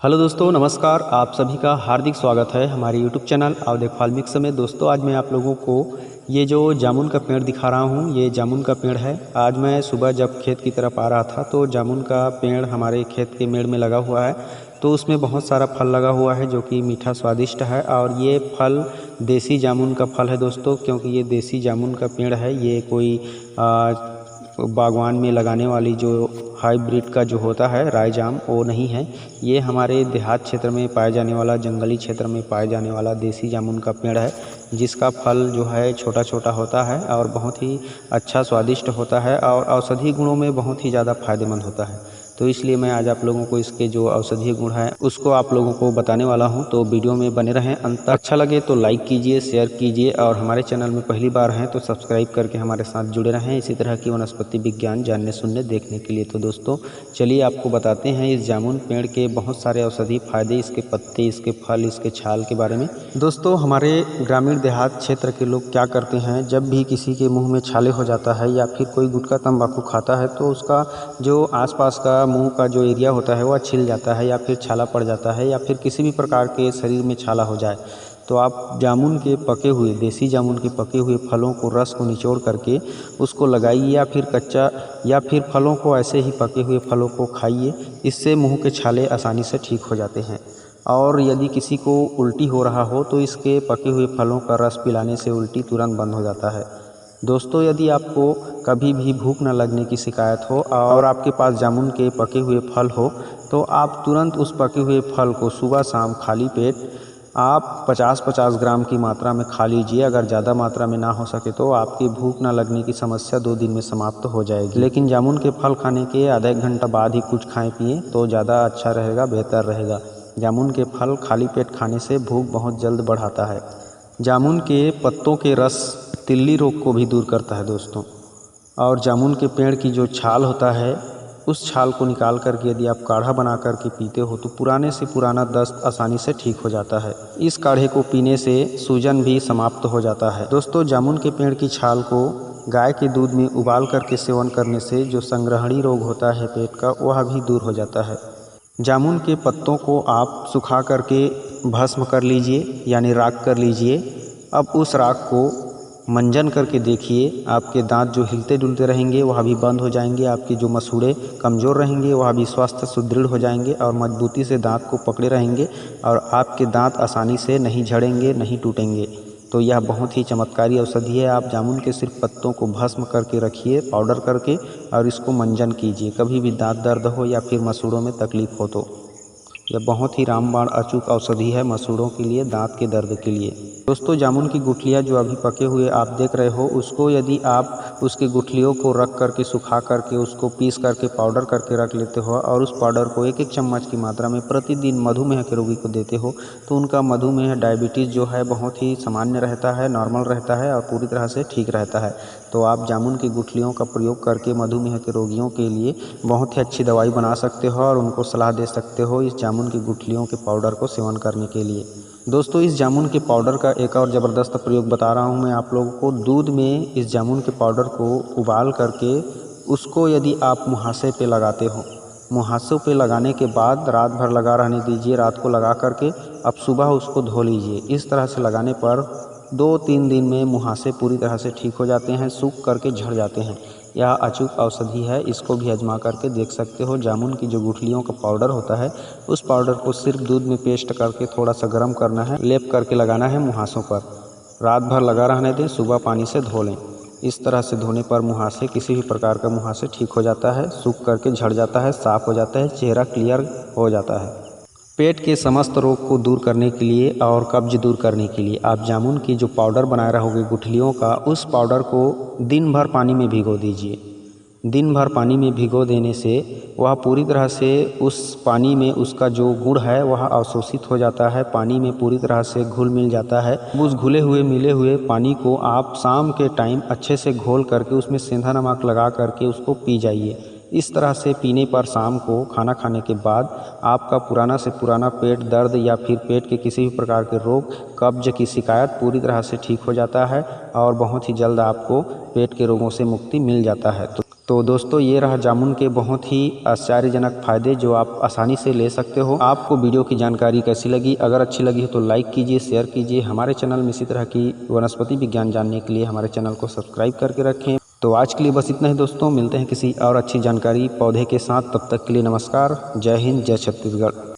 Hello दोस्तों, नमस्कार। आप सभी का हार्दिक स्वागत है हमारे यूट्यूब चैनल अवधेक फार्मिंग में। दोस्तों, आज मैं आप लोगों को ये जो जामुन का पेड़ दिखा रहा हूँ, ये जामुन का पेड़ है। आज मैं सुबह जब खेत की तरफ आ रहा था तो जामुन का पेड़ हमारे खेत के मेड़ में लगा हुआ है। तो उसमें बहुत सारा फल लगा हुआ है जो कि मीठा स्वादिष्ट है। और ये फल देसी जामुन का फल है दोस्तों, क्योंकि ये देसी जामुन का पेड़ है। ये कोई बागवान में लगाने वाली जो हाइब्रिड का जो होता है राय जाम, वो नहीं है। ये हमारे देहात क्षेत्र में पाए जाने वाला, जंगली क्षेत्र में पाए जाने वाला देसी जामुन का पेड़ है, जिसका फल जो है छोटा छोटा होता है और बहुत ही अच्छा स्वादिष्ट होता है और औषधीय गुणों में बहुत ही ज़्यादा फायदेमंद होता है। तो इसलिए मैं आज आप लोगों को इसके जो औषधीय गुण हैं उसको आप लोगों को बताने वाला हूं। तो वीडियो में बने रहें अंत तक। अच्छा लगे तो लाइक कीजिए, शेयर कीजिए और हमारे चैनल में पहली बार हैं तो सब्सक्राइब करके हमारे साथ जुड़े रहें इसी तरह की वनस्पति विज्ञान जानने सुनने देखने के लिए। तो दोस्तों, चलिए आपको बताते हैं इस जामुन पेड़ के बहुत सारे औषधीय फायदे, इसके पत्ते, इसके फल, इसके छाल के बारे में। दोस्तों, हमारे ग्रामीण देहात क्षेत्र के लोग क्या करते हैं, जब भी किसी के मुंह में छाले हो जाता है या फिर कोई गुटखा तंबाकू खाता है तो उसका जो आसपास का मुंह का जो एरिया होता है वह छिल जाता है या फिर छाला पड़ जाता है या फिर किसी भी प्रकार के शरीर में छाला हो जाए, तो आप जामुन के पके हुए, देसी जामुन के पके हुए फलों को, रस को निचोड़ करके उसको लगाइए या फिर कच्चा या फिर फलों को ऐसे ही पके हुए फलों को खाइए। इससे मुंह के छाले आसानी से ठीक हो जाते हैं। और यदि किसी को उल्टी हो रहा हो तो इसके पके हुए फलों का रस पिलाने से उल्टी तुरंत बंद हो जाता है। दोस्तों, यदि आपको कभी भी भूख न लगने की शिकायत हो और आपके पास जामुन के पके हुए फल हो तो आप तुरंत उस पके हुए फल को सुबह शाम खाली पेट आप 50-50 ग्राम की मात्रा में खा लीजिए। अगर ज़्यादा मात्रा में ना हो सके तो आपकी भूख न लगने की समस्या 2 दिन में समाप्त हो जाएगी। लेकिन जामुन के फल खाने के आधा एक घंटा बाद ही कुछ खाएं पिएं तो ज़्यादा अच्छा रहेगा, बेहतर रहेगा। जामुन के फल खाली पेट खाने से भूख बहुत जल्द बढ़ाता है। जामुन के पत्तों के रस तिल्ली रोग को भी दूर करता है दोस्तों। और जामुन के पेड़ की जो छाल होता है, उस छाल को निकाल करके यदि आप काढ़ा बना करके पीते हो तो पुराने से पुराना दस्त आसानी से ठीक हो जाता है। इस काढ़े को पीने से सूजन भी समाप्त हो जाता है। दोस्तों, जामुन के पेड़ की छाल को गाय के दूध में उबाल करके सेवन करने से जो संग्रहणी रोग होता है पेट का, वह भी दूर हो जाता है। जामुन के पत्तों को आप सुखा करके भस्म कर लीजिए, यानी राख कर लीजिए। अब उस राख को मंजन करके देखिए, आपके दांत जो हिलते डुलते रहेंगे वह भी बंद हो जाएंगे, आपके जो मसूड़े कमज़ोर रहेंगे वह भी स्वस्थ सुदृढ़ हो जाएंगे और मजबूती से दांत को पकड़े रहेंगे और आपके दांत आसानी से नहीं झड़ेंगे, नहीं टूटेंगे। तो यह बहुत ही चमत्कारी औषधि है। आप जामुन के सिर्फ पत्तों को भस्म करके रखिए, पाउडर करके, और इसको मंजन कीजिए कभी भी दांत दर्द हो या फिर मसूड़ों में तकलीफ़ हो तो। यह बहुत ही रामबाण अचूक औषधि है मसूड़ों के लिए, दांत के दर्द के लिए। दोस्तों, जामुन की गुठलियाँ जो अभी पके हुए आप देख रहे हो, उसको यदि आप उसकी गुठलियों को रख करके सुखा करके उसको पीस करके पाउडर करके रख लेते हो और उस पाउडर को 1-1 चम्मच की मात्रा में प्रतिदिन मधुमेह के रोगी को देते हो तो उनका मधुमेह, डायबिटीज़ जो है बहुत ही सामान्य रहता है, नॉर्मल रहता है और पूरी तरह से ठीक रहता है। तो आप जामुन की गुठलियों का प्रयोग करके मधुमेह के रोगियों के लिए बहुत ही अच्छी दवाई बना सकते हो और उनको सलाह दे सकते हो इस जामुन की गुठलियों के पाउडर को सेवन करने के लिए। दोस्तों, इस जामुन के पाउडर का एक और ज़बरदस्त प्रयोग बता रहा हूँ मैं आप लोगों को। दूध में इस जामुन के पाउडर को उबाल करके उसको यदि आप मुहासे पे लगाते हो, मुहासों पे लगाने के बाद रात भर लगा रहने दीजिए। रात को लगा करके अब सुबह उसको धो लीजिए। इस तरह से लगाने पर 2-3 दिन में मुहासे पूरी तरह से ठीक हो जाते हैं, सूख करके झड़ जाते हैं। यह अचूक औषधि है, इसको भी आजमा करके देख सकते हो। जामुन की जो गुठलियों का पाउडर होता है, उस पाउडर को सिर्फ दूध में पेस्ट करके थोड़ा सा गर्म करना है, लेप करके लगाना है मुहासों पर। रात भर लगा रहने दें, सुबह पानी से धो लें। इस तरह से धोने पर मुहासे, किसी भी प्रकार का मुहासे ठीक हो जाता है, सूख करके झड़ जाता है, साफ़ हो जाता है, चेहरा क्लियर हो जाता है। पेट के समस्त रोग को दूर करने के लिए और कब्ज दूर करने के लिए आप जामुन की जो पाउडर बनाए रहोगे गुठलियों का, उस पाउडर को दिन भर पानी में भिगो दीजिए। दिन भर पानी में भिगो देने से वह पूरी तरह से उस पानी में उसका जो गुण है वह अवशोषित हो जाता है, पानी में पूरी तरह से घुल मिल जाता है। उस घुले हुए मिले हुए पानी को आप शाम के टाइम अच्छे से घोल करके उसमें सेंधा नमक लगा करके उसको पी जाइए। इस तरह से पीने पर शाम को खाना खाने के बाद आपका पुराना से पुराना पेट दर्द या फिर पेट के किसी भी प्रकार के रोग, कब्ज की शिकायत पूरी तरह से ठीक हो जाता है और बहुत ही जल्द आपको पेट के रोगों से मुक्ति मिल जाता है। तो दोस्तों ये रहा जामुन के बहुत ही आश्चर्यजनक फ़ायदे जो आप आसानी से ले सकते हो। आपको वीडियो की जानकारी कैसी लगी? अगर अच्छी लगी हो तो लाइक कीजिए, शेयर कीजिए। हमारे चैनल में इसी तरह की वनस्पति विज्ञान जानने के लिए हमारे चैनल को सब्सक्राइब करके रखें। तो आज के लिए बस इतना ही दोस्तों, मिलते हैं किसी और अच्छी जानकारी पौधे के साथ। तब तक के लिए नमस्कार। जय हिंद, जय छत्तीसगढ़।